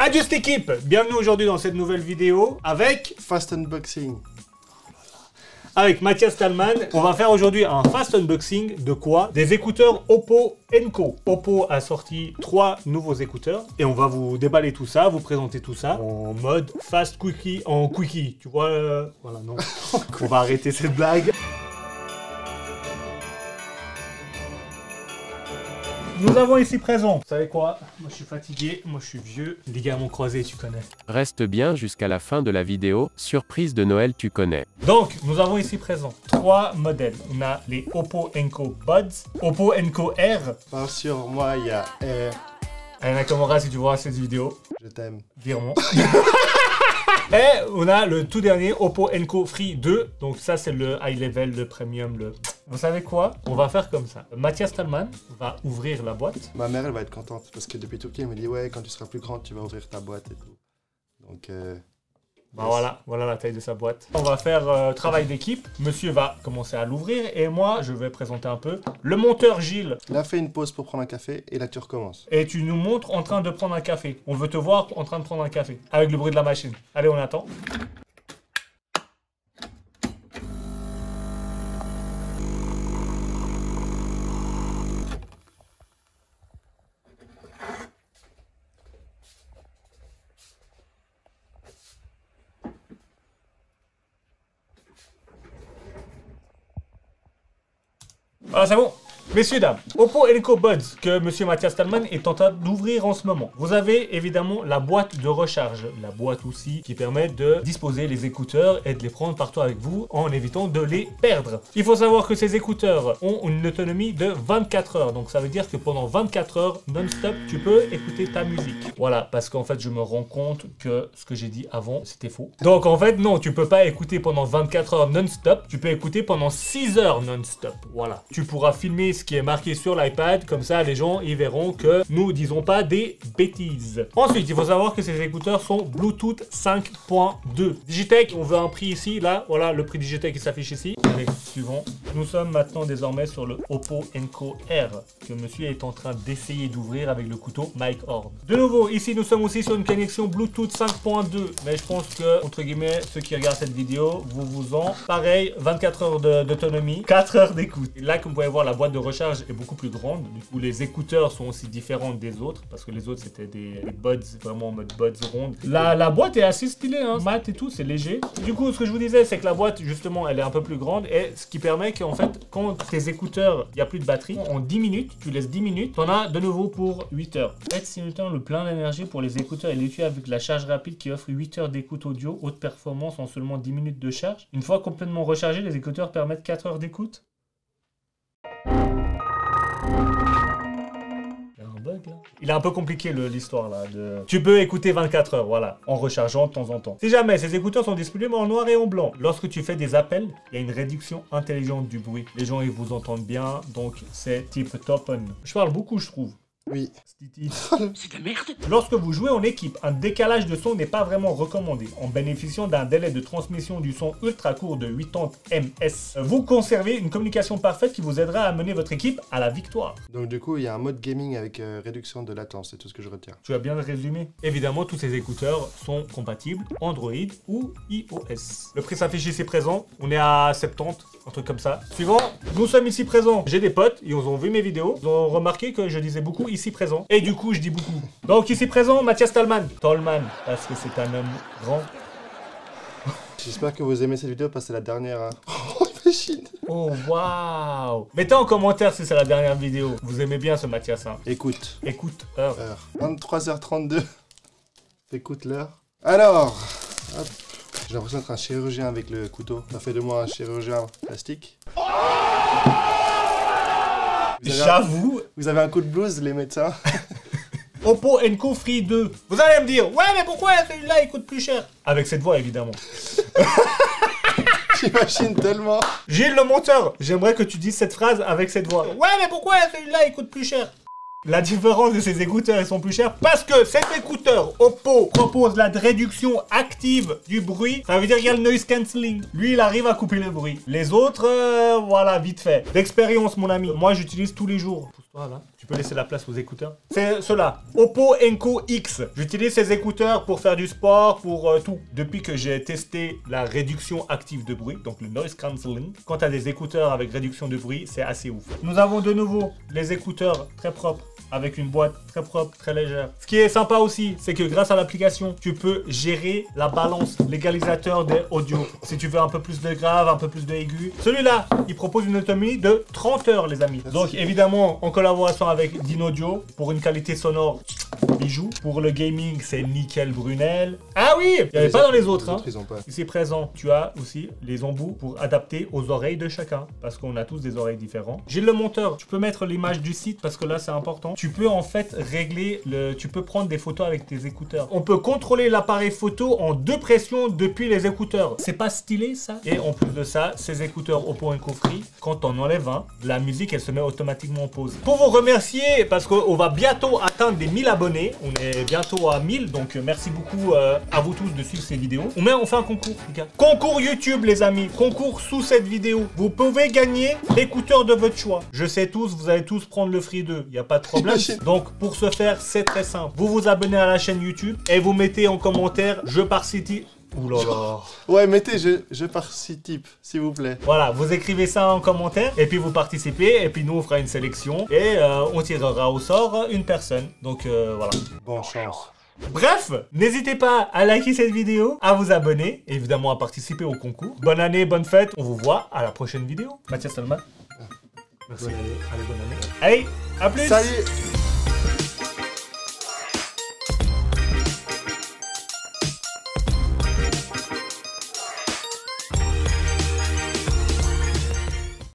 Adieu cette équipe. Bienvenue aujourd'hui dans cette nouvelle vidéo avec Fast Unboxing. Avec Mathias Stallman. On va faire aujourd'hui un fast unboxing de quoi? Des écouteurs Oppo Enco. Oppo a sorti 3 nouveaux écouteurs et on va vous déballer tout ça, vous présenter tout ça en mode fast quickie, en quickie. Tu vois, voilà, non. On va arrêter cette blague. Nous avons ici présent, vous savez quoi? Moi je suis fatigué, moi je suis vieux, ligaments croisés, tu connais. Reste bien jusqu'à la fin de la vidéo, surprise de Noël tu connais. Donc, nous avons ici présent 3 modèles. On a les Oppo Enco Buds, Oppo Enco R. Bien sûr, moi il y a R. Allez Nakamura, si tu vois cette vidéo, Je t'aime. virement. Et on a le tout dernier Oppo Enco Free 2. Donc ça c'est le high level, le premium, le... Vous savez quoi? On va faire comme ça. Mathias Stallman va ouvrir la boîte. Ma mère elle va être contente parce que depuis tout petit elle me dit ouais quand tu seras plus grande tu vas ouvrir ta boîte et tout. Donc Bah voilà la taille de sa boîte. On va faire travail d'équipe. Monsieur va commencer à l'ouvrir et moi je vais présenter un peu. Le monteur Gilles. là fais une pause pour prendre un café et là tu recommences. Et tu nous montres en train de prendre un café. On veut te voir en train de prendre un café. Avec le bruit de la machine. Allez, on attend. Voilà, c'est bon. Messieurs, dames, Oppo Enco Buds que monsieur Mathias Stallman est en train d'ouvrir en ce moment. Vous avez évidemment la boîte de recharge, la boîte aussi qui permet de disposer les écouteurs et de les prendre partout avec vous en évitant de les perdre. Il faut savoir que ces écouteurs ont une autonomie de 24 heures, donc ça veut dire que pendant 24 heures non-stop, tu peux écouter ta musique. Voilà, parce qu'en fait, je me rends compte que ce que j'ai dit avant, c'était faux. Donc en fait, non, tu peux pas écouter pendant 24 heures non-stop, tu peux écouter pendant 6 heures non-stop. Voilà, tu pourras filmer ce qui est marqué sur l'iPad, comme ça les gens ils verront que nous disons pas des bêtises. Ensuite, il faut savoir que ces écouteurs sont Bluetooth 5.2. Digitech, on veut un prix ici, là, voilà le prix Digitech qui s'affiche ici. Allez, suivant. Nous sommes maintenant désormais sur le Oppo Enco R, que monsieur est en train d'essayer d'ouvrir avec le couteau Mike Horn. De nouveau, ici nous sommes aussi sur une connexion Bluetooth 5.2, mais je pense que, entre guillemets, ceux qui regardent cette vidéo, vous en... Pareil, 24 heures d'autonomie, 4 heures d'écoute. Là, comme vous pouvez voir, la boîte de recharge est beaucoup plus grande. Du coup, les écouteurs sont aussi différents des autres, parce que les autres, c'était des buds, vraiment en mode buds ronde. La boîte est assez stylée, hein, mat et tout, c'est léger. Du coup, ce que je vous disais, c'est que la boîte, justement, elle est un peu plus grande, et ce qui permet qu'en fait, quand tes écouteurs, il n'y a plus de batterie, en 10 minutes, tu laisses 10 minutes, t'en as de nouveau pour 8 heures. Être simultanément le plein d'énergie pour les écouteurs et l'étui avec la charge rapide qui offre 8 heures d'écoute audio, haute performance en seulement 10 minutes de charge. Une fois complètement rechargés, les écouteurs permettent 4 heures d'écoute. Il est un peu compliqué l'histoire là. Tu peux écouter 24 heures, voilà, en rechargeant de temps en temps. Si jamais ces écouteurs sont disponibles en noir et en blanc, lorsque tu fais des appels, il y a une réduction intelligente du bruit. Les gens ils vous entendent bien, donc c'est type top on. Je parle beaucoup, je trouve. Oui. C'est de la merde. Lorsque vous jouez en équipe, un décalage de son n'est pas vraiment recommandé. En bénéficiant d'un délai de transmission du son ultra court de 80 ms, vous conservez une communication parfaite qui vous aidera à mener votre équipe à la victoire. Donc du coup il y a un mode gaming avec réduction de latence, c'est tout ce que je retiens. Tu as bien résumé. Évidemment, tous ces écouteurs sont compatibles Android ou iOS. Le prix s'affiche ici présent. On est à 70, un truc comme ça. Suivant, nous sommes ici présents. J'ai des potes, ils ont vu mes vidéos. Ils ont remarqué que je disais beaucoup ici présent. Et du coup, je dis beaucoup. Donc ici présent, Mathias Stallman. Stallman, parce que c'est un homme grand. J'espère que vous aimez cette vidéo parce que c'est la dernière. Hein. Oh, imagine. Oh, waouh. Mettez en commentaire si c'est la dernière vidéo. Vous aimez bien ce Mathias, hein. Écoute. Écoute, heure. 23h32. Écoute l'heure. Alors, hop. J'ai l'impression d'être un chirurgien avec le couteau. Ça fait de moi un chirurgien plastique. J'avoue. Vous avez un coup de blues, les médecins. Oppo Enco Free 2. Vous allez me dire, ouais, mais pourquoi celui-là il coûte plus cher? Avec cette voix, évidemment. J'imagine tellement. Gilles le monteur, j'aimerais que tu dises cette phrase avec cette voix. Ouais, mais pourquoi celui-là il coûte plus cher? La différence de ces écouteurs, ils sont plus chers parce que cet écouteur Oppo propose la réduction active du bruit. Ça veut dire qu'il y a le noise cancelling. Lui, il arrive à couper le bruit. Les autres, voilà, vite fait. D'expérience, mon ami. Moi, j'utilise tous les jours. Pousse-toi là. Tu peux laisser la place aux écouteurs. C'est ceux-là. Oppo Enco X. J'utilise ces écouteurs pour faire du sport, pour tout. Depuis que j'ai testé la réduction active de bruit, donc le noise cancelling, quand tu as des écouteurs avec réduction de bruit, c'est assez ouf. Nous avons de nouveau les écouteurs très propres, avec une boîte très propre, très légère. Ce qui est sympa aussi, c'est que grâce à l'application, tu peux gérer la balance, l'égalisateur des audios. Si tu veux un peu plus de grave, un peu plus de aigu. Celui-là, il propose une autonomie de 30 heures, les amis. Donc évidemment, en collaboration avec Dynaudio, pour une qualité sonore bijou. Pour le gaming, c'est nickel Brunel. Ah oui, il n'y avait pas dans les autres. Ils ont pas. Ici présent, tu as aussi les embouts pour adapter aux oreilles de chacun, parce qu'on a tous des oreilles différentes. J'ai le monteur, tu peux mettre l'image du site, parce que là c'est important. Tu peux en fait régler, tu peux prendre des photos avec tes écouteurs. On peut contrôler l'appareil photo en 2 pressions depuis les écouteurs. C'est pas stylé ça? Et en plus de ça, ces écouteurs Oppo Enco Free, quand on enlève un, la musique elle se met automatiquement en pause. Pour vous remercier, parce qu'on va bientôt atteindre des 1000 abonnés, on est bientôt à 1000, donc merci beaucoup à vous tous de suivre ces vidéos. On fait un concours, les gars. Concours YouTube, les amis. Concours sous cette vidéo. Vous pouvez gagner l'écouteur de votre choix. Je sais tous, vous allez tous prendre le Free 2. Il n'y a pas de problème. Donc, pour ce faire, c'est très simple. Vous vous abonnez à la chaîne YouTube et vous mettez en commentaire « Je participe ». Ouh là là. Ouais, mettez je participe, s'il vous plaît. Voilà, vous écrivez ça en commentaire et puis vous participez et puis nous on fera une sélection et on tirera au sort une personne. Donc voilà. Bonne chance. Bref, n'hésitez pas à liker cette vidéo, à vous abonner, et évidemment à participer au concours. Bonne année, bonne fête, on vous voit à la prochaine vidéo. Mathias Stallman. Merci. Bonne année. Allez, bonne année. Allez, à plus. Salut.